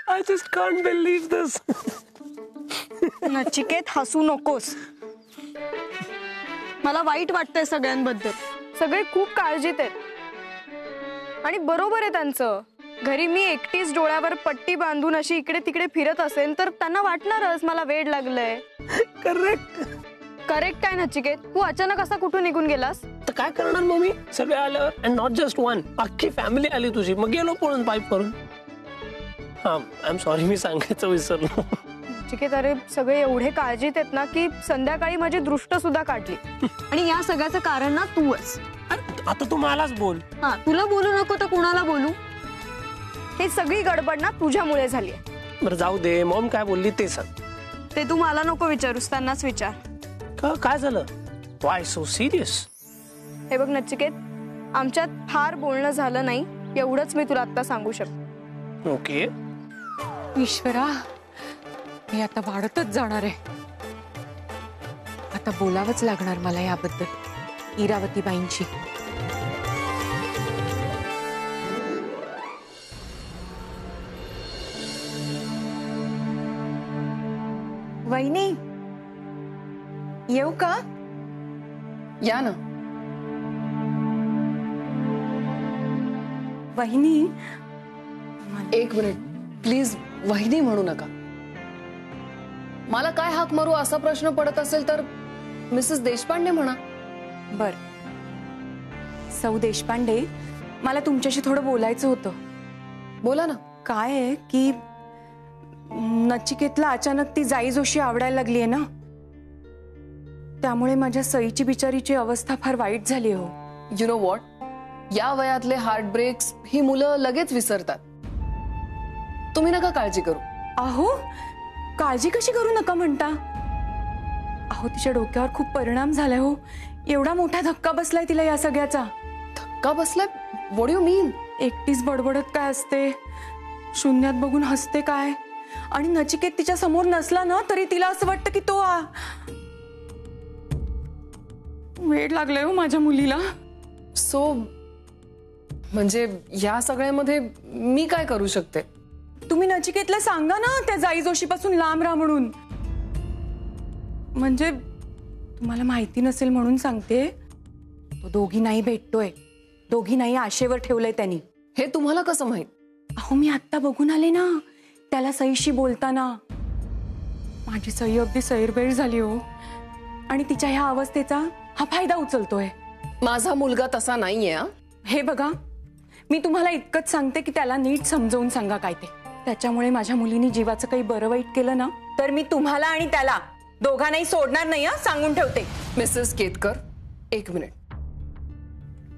I just can't believe this. Nachiket हसू नकोस. मला वाईट वाटतंय सगळ्यांबद्दल. सगळे खूप काळजीत आहेत आणि बरोबर आहे त्यांचं. घरी मी एकटीच डोळ्यावर पट्टी बांधून अशी इकडे तिकडे फिरत असेल तर त्यांना वाटणारच मला वेड लागलंय. करेक्ट. करेक्ट काय नचिकेत, तू अचानक असा कुठून निघून गेलास? तर काय करणार मम्मी, सगळे आल्यावर अँड नॉट जस्ट वन, अख्खी फॅमिली आली तुझी, मग गेलो पळून पाईप करून. हा आय एम सॉरी, मी सांगायचं विसरलो. नचिकेत अरे सगळे एवढे काळजीत आहेत ना की संध्याकाळी माझी दृष्ट सुद्धा काढली. आणि या सगळ्याचं कारण ना तूच. आता तू मलाच बोल. हा तुला बोलू नको तर कुणाला बोलू? हे सगळी गडबड ना तुझ्यामुळे झाली. बरं जाऊ दे, मॉम काय बोलली ते सांग. ते तू मला नको विचारूस, त्यांनाच विचार. काय झालं? Y so serious? हे बघ नचिकेत, आमच्यात फार बोलणं झालं नाही एवढंच मी तुला आता सांगू शकतो. ओके. ईश्वरा, मी आता वाढतच जाणार आहे. आता बोलावंच लागणार मला याबद्दल इरावतीबाईंची. वहिनी येऊ का? या ना. वहिनी एक मिनिट प्लीज, वहिनी म्हणू नका. मला काय हाक मारू असा प्रश्न पडत असेल तर मिसेस देशपांडे म्हणा. बर. सौ देशपांडे, मला तुमच्याशी थोडं बोलायचं होतं. बोला ना. काय आहे की नचिकेतला अचानक ती जाई जोशी आवडायला लागली आहे ना, त्यामुळे माझ्या सईची बिचारीची अवस्था फार वाईट झाली हो. यु नो व्हॉट, या वयातले हार्ट ब्रेक्स ही मुलं लगेच विसरतात. तुम्ही नका काळजी करू. अहो काळजी कशी करू नका म्हणता? अहो तिच्या डोक्यावर खूप परिणाम झालाय हो. एवढा मोठा धक्का बसलाय तिला या सगळ्याचा. धक्का बसलाय? व्हॉट डू यू मीन? एकटीच बडबडत काय असते, शून्यात बघून हसते काय, आणि नचिकेत तिच्या समोर नसला ना तरी तिला असं वाटतं की तो वेड लागलाय हो माझ्या मुलीला. सो म्हणजे या सगळ्यामध्ये मी काय करू शकते? तुम्ही नचिकेतला सांगा ना त्या जाई जोशी पासून लांब राहा म्हणून. म्हणजे तुम्हाला माहिती नसेल म्हणून सांगते, तो दोघी नाही भेटतोय, दोघी नाही आशेवर ठेवलंय त्यांनी. हे तुम्हाला कसं माहित? अहो मी आत्ता बघून आले ना त्याला सईशी बोलताना. माझी सई अगदी सैरबैर झाली हो, आणि तिच्या ह्या अवस्थेचा हा फायदा उचलतोय. माझा मुलगा तसा नाहीये. हे बघा, मी तुम्हाला इतकंच सांगते की त्याला नीट समजावून सांगा काय ते. त्याच्यामुळे माझ्या मुलीने जीवाचं काही बरं वाईट केलं ना तर मी तुम्हाला आणि त्याला दोघांनाही सोडणार नाही, सांगून ठेवते. मिसेस केतकर, एक मिनिट.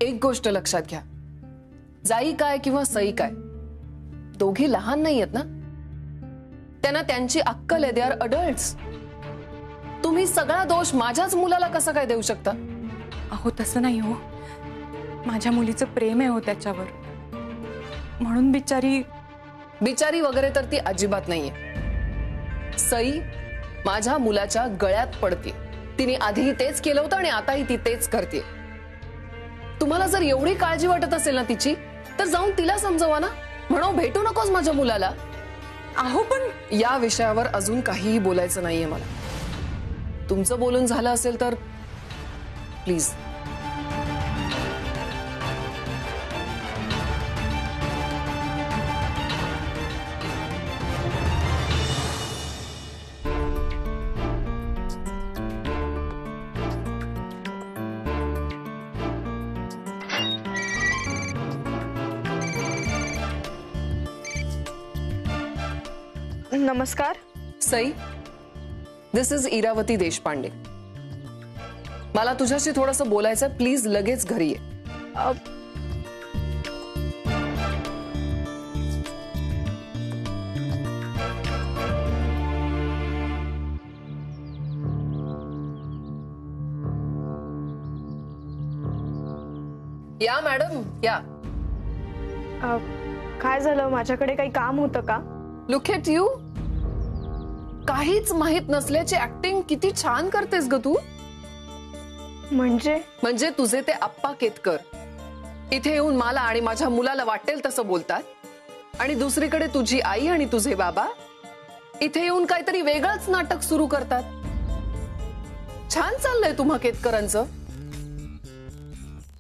एक गोष्ट लक्षात घ्या, जाई काय किंवा सई काय, दोघी लहान नाहीयेत ना. त्यांना त्यांची अक्कल आहे. They are adults. तुम्ही सगळा दोष माझ्याच मुलाला कसा काय देऊ शकता? अहो तसं नाही हो, माझ्या मुलीचं प्रेम आहे हो त्याच्यावर, म्हणून बिचारी वगैरे तर ती अजिबात नाहीये. सई माझ्या मुलाच्या गळ्यात पडते. तिने आधीही तेच केलं होतं आणि आताही ती तेच करते. तुम्हाला जर एवढी काळजी वाटत असेल ना तिची, तर जाऊन तिला समजवा ना. म्हणो भेटू नकोस माझ्या मुलाला. अहो पण या विषयावर अजून काहीही बोलायचं नाहीये मला. तुमचं बोलून झालं असेल तर प्लीज. नमस्कार. सई, दिस इज इरावती देशपांडे. मला तुझ्याशी थोडंसं बोलायचं. प्लीज लगेच घरी ये. या मॅडम या. काय झालं, माझ्याकडे काही काम होतं का? Look at you. काहीच माहित नसल्याची ऍक्टिंग किती छान करतेस ग तू. म्हणजे तुझे ते आप्पा केतकर इथे येऊन मला आणि माझ्या मुलाला वाटेल तसं बोलतात आणि दुसरीकडे तुझी आई आणि तुझे बाबा इथे येऊन काहीतरी वेगळंच नाटक सुरू करतात. छान चाललंय तुम्हा केतकरांचं.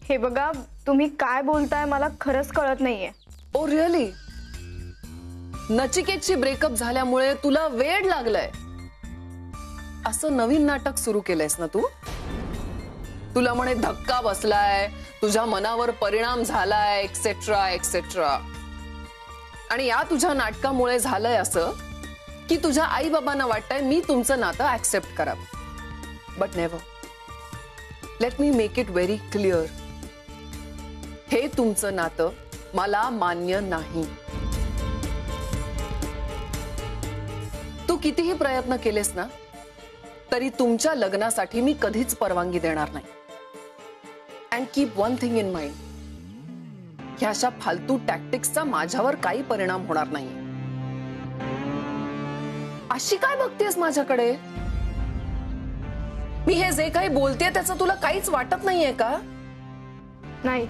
हे बघा, तुम्ही काय बोलताय मला खरंच कळत नाहीये. Oh really? नचिकेतची ब्रेकअप झाल्यामुळे तुला वेड लागलंय असं नवीन नाटक सुरू केलंयस ना तू? तुला म्हणे धक्का बसलाय, तुझ्या मनावर परिणाम झालाय, एक्सेट्रा एक्सेट्रा. आणि या तुझ्या नाटकामुळे झालंय असं की तुझ्या आई बाबांना वाटतंय मी तुमचं नातं ऍक्सेप्ट करावं. But never. Let me make it very clear. हे तुमचं नातं मला मान्य नाही. तू कितीही प्रयत्न केलेस ना तरी तुमच्या लग्नासाठी मी कधीच परवानगी देणार नाही. And keep one thing in mind, ह्या अशा फालतू टॅक्टिक्सचा माझ्यावर काही परिणाम होणार नाही. अशी काय बघतेस माझ्याकडे? मी हे जे काही बोलतेय त्याचं तुला काहीच वाटत नाहीये का? नाही.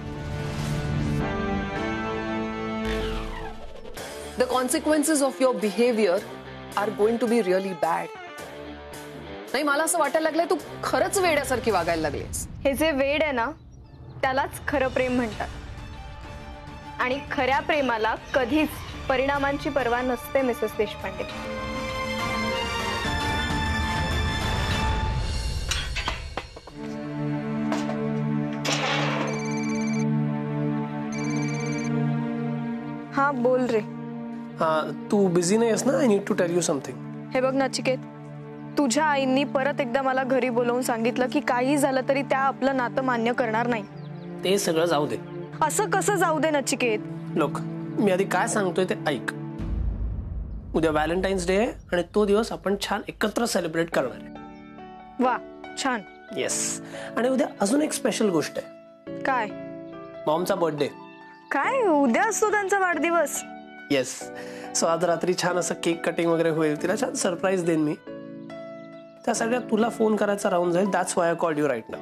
The consequences of your behavior are going to be really bad. नाही, मला असं वाटायला लागलंय तू खरंच वेड्यासारखी वागायला लागलीस. हे जे वेड आहे ना त्यालाच खरं प्रेम म्हणतात. आणि खऱ्या प्रेमाला कधीच परिणामांची पर्वा नसते मिसेस देशपांडे. हा बोल रे. तू बिझी नाही आहेस ना? I need to tell you something. हे बघ नचिकेत, तुझ्या आईंनी परत एकदा मला घरी बोलवून सांगितलं की काही झालं तरी त्या आपलं नातं मान्य करणार नाही. ते सगळं जाऊ दे. असं कसं जाऊ दे नचिकेत? लोक, मी आधी काय सांगतोय ते ऐक. उद्या व्हॅलेंटाईन्स डे आहे आणि तो दिवस आपण छान एकत्र सेलिब्रेट करणार आहे. वा, छान. येस. आणि उद्या अजून एक स्पेशल गोष्ट आहे. काय? मॉमचा बर्थडे. काय उद्या असतो त्यांचा वाढदिवस? येस. सो आज रात्री छान असं केक कटिंग वगैरे होईल. तिला छान सरप्राईज देईन मी. त्या सगळ्यात तुला फोन करायचा राहून जाईल. That's why I called you right now.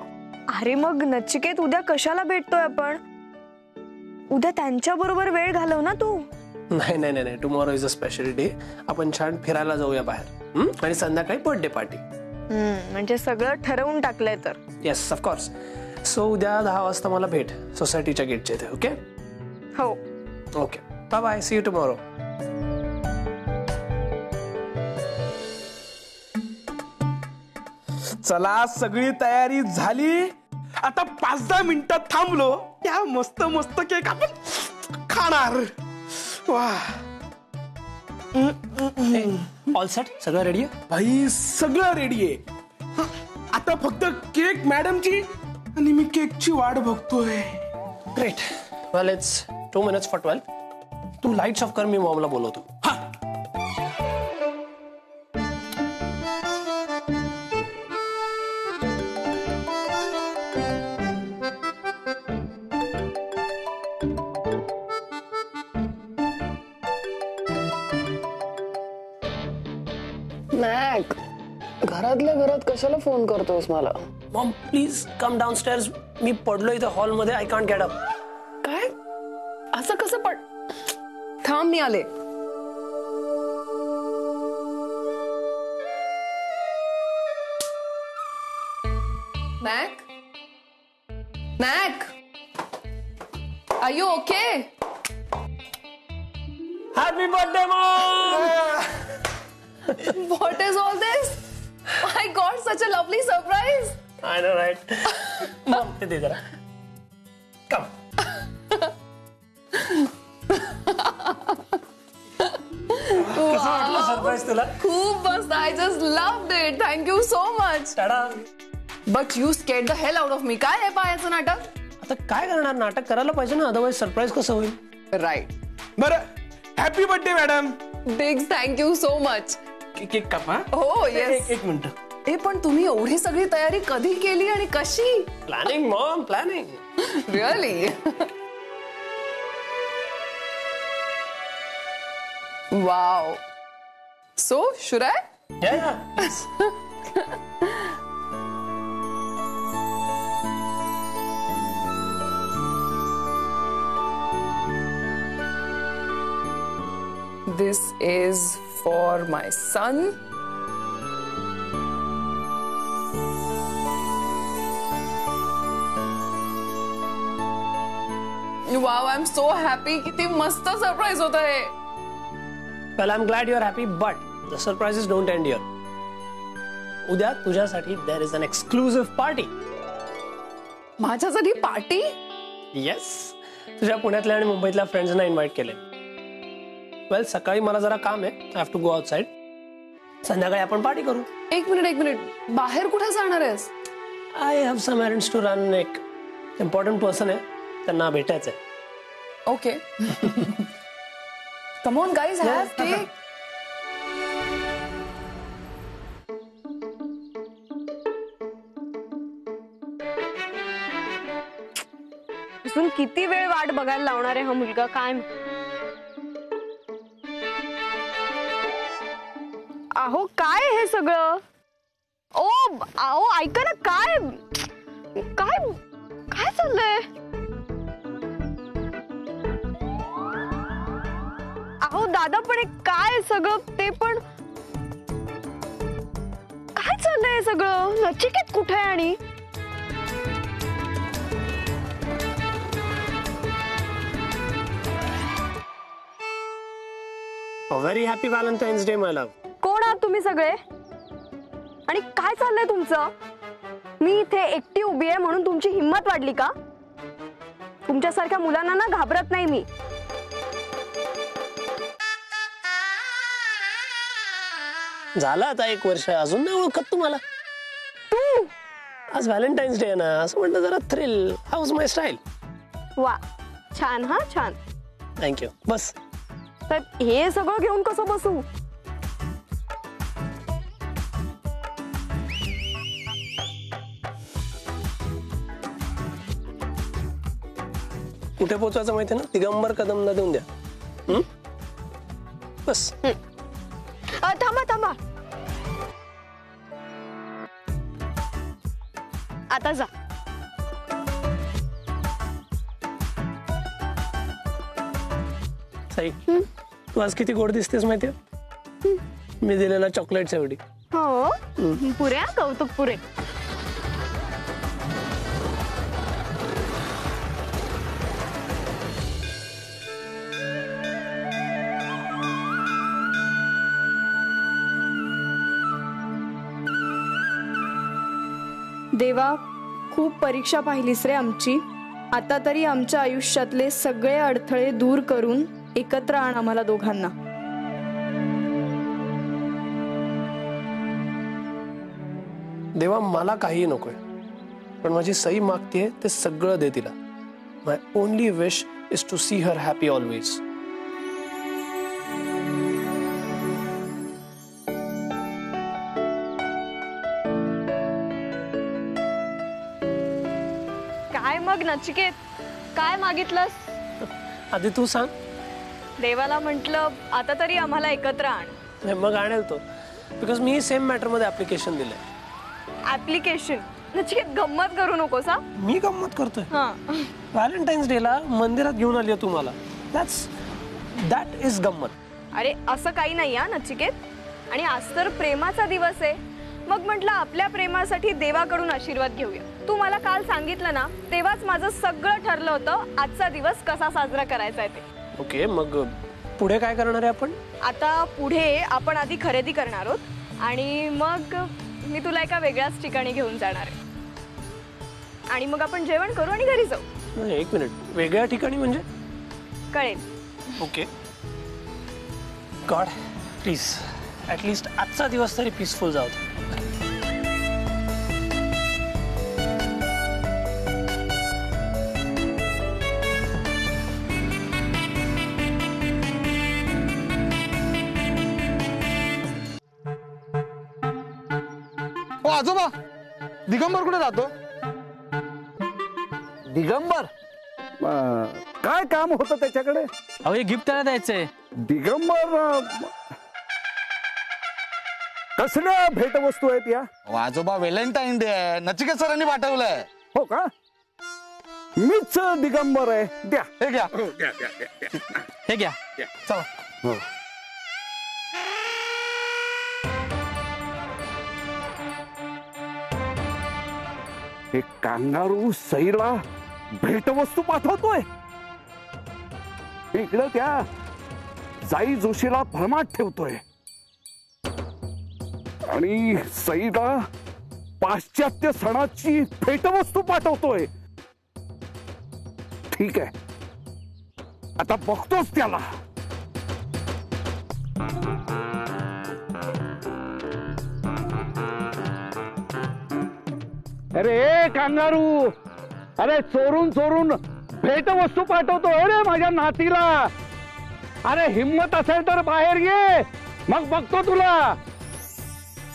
अरे मग नचिकेत, उद्या कशाला भेटतोय आपण? उद्या त्यांच्या बरोबर वेळ घालव ना तू. नाही नाही नाही, tomorrow is a special day. आपण छान फिरायला जाऊया बाहेर आणि संध्याकाळी बर्थडे पार्टी. म्हणजे सगळं ठरवून टाकलंय तर? Yes, of course. सो उद्या 10 वाजता मला भेट सोसायटीच्या गेटच्या इथे. ओके? हो. Okay, bye bye. See you tomorrow. चला, सगळी तयारी झाली. आता 5-10 मिनिटात थांबलो, या मस्त मस्त केक आपण खाणार. वा, ऑल सेट? सगळं रेडी आहे भाई? सगळं रेडी आहे. आता फक्त केक मॅडमची आणि मी केकची वाट बघतोय. Great. Well, it's 2 minutes for 12. तू लाईट्स ऑफ कर, मी मॉमला बोलवतो. हा. मॅक, घरातल्या घरात कशाला फोन करतोस मला? Maugham, please come डाऊनस्टेअर्स. मी पडलो इथे हॉलमध्ये. I can't get up. काय? असं कसं पड? थांब, मी आले. Mac, Mac, are you okay? Happy birthday mom. What is all this? I got such a lovely surprise. I know, right? Maugham, ते दे जरा. कम. कसं वाटलं सरप्राईज तुला? खूप मस्त. I just loved it. Thank you so much. टाडा. But you scared the hell out of me. काय आहे पायाचं नाटक? आता काय करणार? नाटक करायला पाहिजे ना, अदरवाईज सरप्राईज कसं होईल? Right. बरं, happy birthday madam. Big thank you so much. Cake कापा. हो, yes. एक मिनिट. ए, पण तुम्ही एवढी सगळी तयारी कधी केली आणि कशी? Planning Maugham, planning. Really? Wow. So, should I? Yeah. This is for my son. Wow, I'm so happy. किती मस्त सरप्राईज होत आहे. Well, I'm glad you're happy, but the surprises don't end here. उद्या तुझ्यासाठी there is an exclusive party. माझ्यासाठी party? Yes. तुझ्या पुण्यातल्या आणि मुंबईतल्या फ्रेंड्सना इन्व्हाइट केले. वेल सकाळी मला जरा काम आहे. I have to go outside. संध्याकाळी आपण पार्टी करू. एक मिनिट. बाहेर कुठे जाणार आहेस? I have some errands to run. एक important person आहे. त्यांना भेटायचंय. Okay. Come on, guys, have cake. अजून किती वेळ वाट बघायला लावणार आहे हा मुलगा काय? अहो काय हे सगळं? अहो ऐका ना, काय काय काय चाललंय? अहो दादा पण काय सगळं ते पण काय चाललंय सगळं? नचिकेत कुठे आहे? आणि व्हेरी हॅपी व्हॅलेंटाईन्स डे माय लव्ह. कोण आहात तुम्ही सगळे? आणि काय चाललंय तुमचं? मी इथे एकटी उभी आहे म्हणून तुमची हिंमत वाढली का? तुमच्यासारख्या मुलांना ना घाबरत नाही मी. झालं आता 1 वर्ष, अजून नाही ओळखत तुम्हाला? तू आज व्हॅलेंटाईन्स डे ना, असं म्हणलं जरा थ्रिल. हाऊज माय स्टाईल. वा छान, हा छान. थँक्यू. बस. तर हे सगळं घेऊन कसं बसू? कुठे पोहोचायचं माहिती ना? दिगंबर कदमला देऊन द्या. बस. थांबा आता जा. साई, तू आज किती गोड दिसतेस माहितीये? मी दिलेला चॉकलेट एवढी. हो पुरे, कौतुक पुरे. देवा, खूप परीक्षा पाहिलीस रे आमची. आता तरी आमच्या आयुष्यातले सगळे अडथळे दूर करून एकत्र आण आम्हाला दोघांना. देवा, मला काही नकोय, पण माझी सई मागतेय ते सगळं दे तिला. My only wish is to see her happy always. काय मग नचिकेत, काय मागितलंस? आधी तू सांग. देवाला म्हंटल आता तरी आम्हाला एकत्र आण. मग आणेल तो, बिकॉज मी सेम मॅटर मध्ये ऍप्लिकेशन दिलंय. ऍप्लिकेशन? नचिकेत गंमत करू नकोस हा. मी गंमत करतोय. व्हॅलेंटाईन्स डे ला मंदिरात घेऊन आली तुम्हाला. दॅट इज गंमत. अरे असं काही नाही हा नचिकेत. आणि आज तर प्रेमाचा दिवस आहे. मग म्हटलं आपल्या प्रेमासाठी देवाकडून आशीर्वाद घेऊया. तू मला काल सांगितलं ना, तेव्हाच माझं सगळं ठरलं होतं आजचा दिवस कसा साजरा करायचा आहे ते. ओके, मग पुढे काय करणार आहे आपण? आता पुढे आपण आधी खरेदी करणार आहोत आणि मग मी तुला एका वेगळ्याच ठिकाणी घेऊन जाणार आहे. आणि मग आपण जेवण करू आणि घरी जाऊ. एक मिनिट, वेगळ्या ठिकाणी म्हणजे? कळेल. ओके. गॉड प्लीज, ॲटलिस्ट आजचा दिवस तरी पीसफुल जाऊ दे. आजोबा, दिगंबर कुठे राहतो? दिगंबर काय काम होतं त्याच्याकडे? अहो हे गिफ्ट त्याला द्यायचंय. दिगंबर कसल्या भेटवस्तू आहेत या? आजोबा, व्हॅलेंटाईन डे आहे, नचिकेत सरांनी पाठवलंय. हो का? मीच दिगंबर आहे. द्या. हे घ्या. हे घ्या. चला. हो. एक कांगारू सईला भेटवस्तू पाठवतोय. इकडे त्या जाई जोशीला भ्रमात ठेवतोय आणि सईला पाश्चात्य सणाची भेटवस्तू पाठवतोय. ठीक आहे, आता बघतोच त्याला. अरे कांगारू, अरे चोरून चोरून भेटवस्तू पाठवतो अरे माझ्या नातीला. अरे हिम्मत असेल तर बाहेर ये, मग बघतो तुला.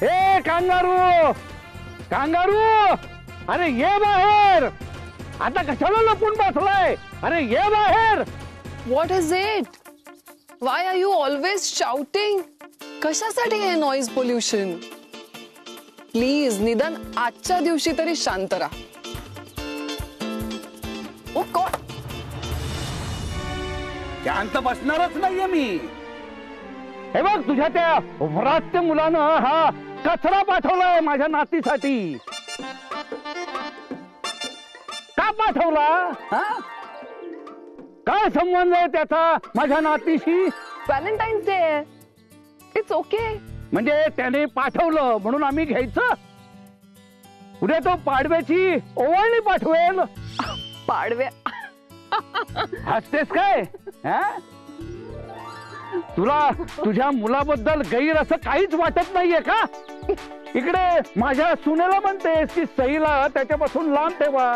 ए कांगारू, कांगारू, अरे ये बाहेर. आता कशाला लपून बसलाय? अरे ये बाहेर. What is it? Why are you always shouting? कशासाठी हे नॉइज पोल्युशन? प्लीज निदान आजच्या दिवशी तरी शांत राहा. ओ गॉड, शांत बसणारच नाहीये मी. हे बघ, तुझ्या त्या व्रात्य मुलानं हा कचरा पाठवलाय माझ्या नातीसाठी. का पाठवला? काय संबंध आहे त्याचा माझ्या नातीशी? व्हॅलेंटाईन्स डे आहे. It's okay. म्हणजे त्याने पाठवलं म्हणून आम्ही घ्यायचं? उद्या तो पाडव्याची ओवाळणी पाठवेल. पाडव्या? हसतेस काय? तुला तुझ्या मुलाबद्दल गैर असं काहीच वाटत नाहीये का? इकडे माझ्या सुनेला म्हणतेस की सईला त्याच्यापासून लांब ठेवा,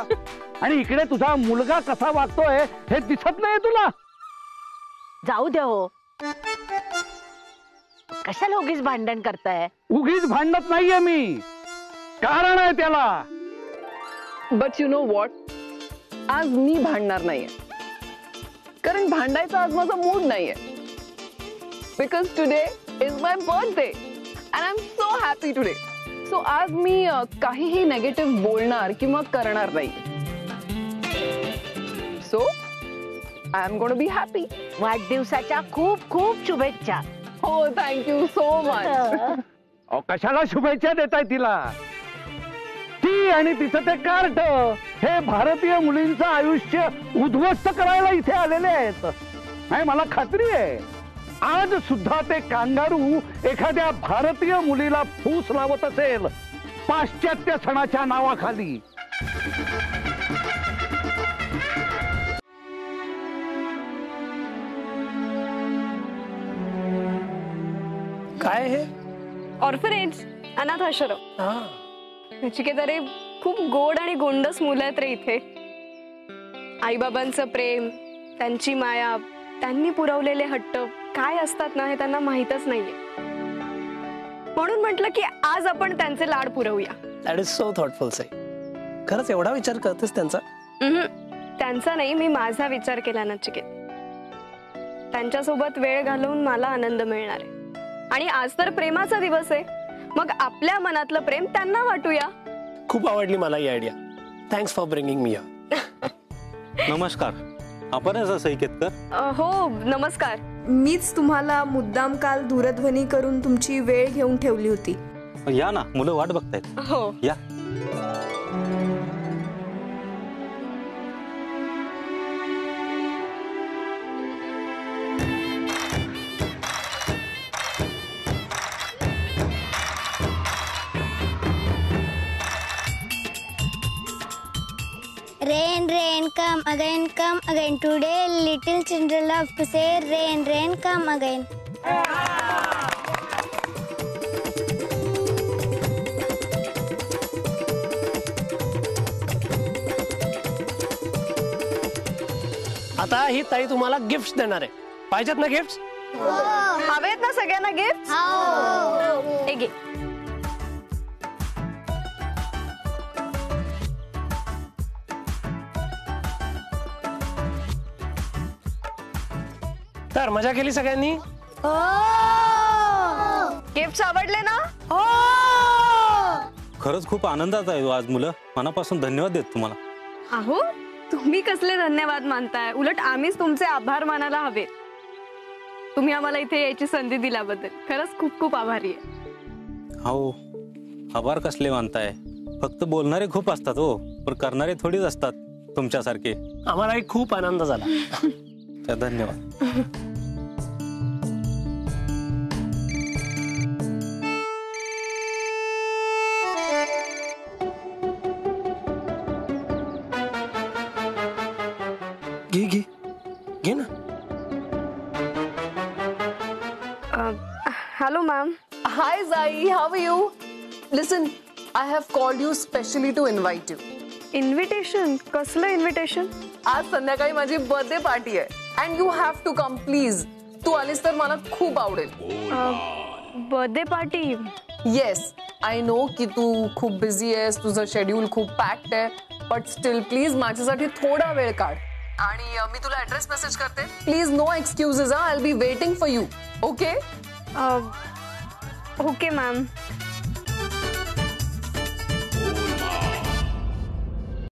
आणि इकडे तुझा मुलगा कसा वागतोय हे दिसत नाही तुला? जाऊ द्या हो, कशाला उगीच भांडण करताय? उगीच भांडत नाहीये मी, कारण आहे त्याला. बट यू नो व्हॉट, आज मी भांडणार नाहीये, कारण भांडायचा आज माझा मूड नाहीये. Because today is my birthday and I am so happy today. So आज मी काहीही नेगेटिव्ह बोलणार किंवा करणार नाही. So I am gonna be happy. वाढदिवसाच्या खूप खूप शुभेच्छा. हो, थँक्यू सो मच. कशाला शुभेच्छा देताय तिला? ती आणि तिचं ते कार्ट हे भारतीय मुलींचं आयुष्य उद्ध्वस्त करायला इथे आलेले आहेत. नाही, मला खात्री आहे आज सुद्धा ते कांगारू एखाद्या भारतीय मुलीला फूस लावत असेल पाश्चात्य सणाच्या नावाखाली. काय हे? ऑर्फनेज, अनाथ आश्रम. हा, नचिकेता रे, खूप गोड आणि गोंडस मुलं आहेत रे इथे. आईबाबांचं प्रेम, त्यांची माया, त्यांनी पुरवलेले हट्ट काय असतात ना हे त्यांना माहीतच नाहीये. म्हणून म्हटलं की आज आपण त्यांचे लाड पुरवूया. That is so thoughtful Sai. खरंच एवढा विचार करतेस त्यांचा? त्यांचा नाही, मी माझा विचार केला नचिकेत. त्यांच्यासोबत वेळ घालवून मला आनंद मिळणार आहे. आणि आज तर प्रेमाचा दिवस आहे, मग आपल्या मनातलं प्रेम त्यांना वाटूया. खूप आवडली मला ही idea. Thanks for bringing me here. नमस्कार, आपण सई केतकर? हो नमस्कार. मीच तुम्हाला मुद्दाम काल दूरध्वनी करून तुमची वेळ घेऊन ठेवली होती. या ना, मुलं वाट बघतायत. हो या. Rain, rain, come again, come again. Today, little children love to say, rain, rain, come again. आता ही ताई तुम्हाला गिफ्ट देणार आहे. पाहिजेत ना गिफ्ट? हवेत ना सगळ्यांना गिफ्ट? हे घे. तर मजा केली सगळ्यांनी? गिफ्ट आवडले ना? खरंच खूप आनंदात आहे आज मुलं. मनापासून धन्यवाद देत तुम्हाला. अहो, तुम्ही कसले धन्यवाद मानताय? उलट आम्हीच तुमचे आभार मानायला हवे. तुम्ही आम्हाला इथे यायची संधी दिल्याबद्दल खरंच खूप खूप आभारी आहे. हो, आभार कसले मानताय? फक्त बोलणारे खूप असतात हो, पण करणारे थोडीच असतात तुमच्यासारखे. आम्हालाही खूप आनंद झाला. धन्यवाद. घे घे घे ना. Hello ma'am. Hi Zai, how are you? Listen, I have called you specially to invite you. Invitation? कसलं इन्व्हिटेशन? आज संध्याकाळी माझी बर्थडे पार्टी आहे and you have to come please. तू आलीस तर मला खूप आवडेल. Birthday party? Yes, I know की तू खूप बिझी आहेस, तुझं शेड्यूल खूप पॅक्ड आहे, बट स्टिल प्लीज माझ्यासाठी थोडा वेळ काढ. आणि मी तुला ऍड्रेस मेसेज करते. Please no excuses. I will be waiting for you. Okay? Okay ma'am.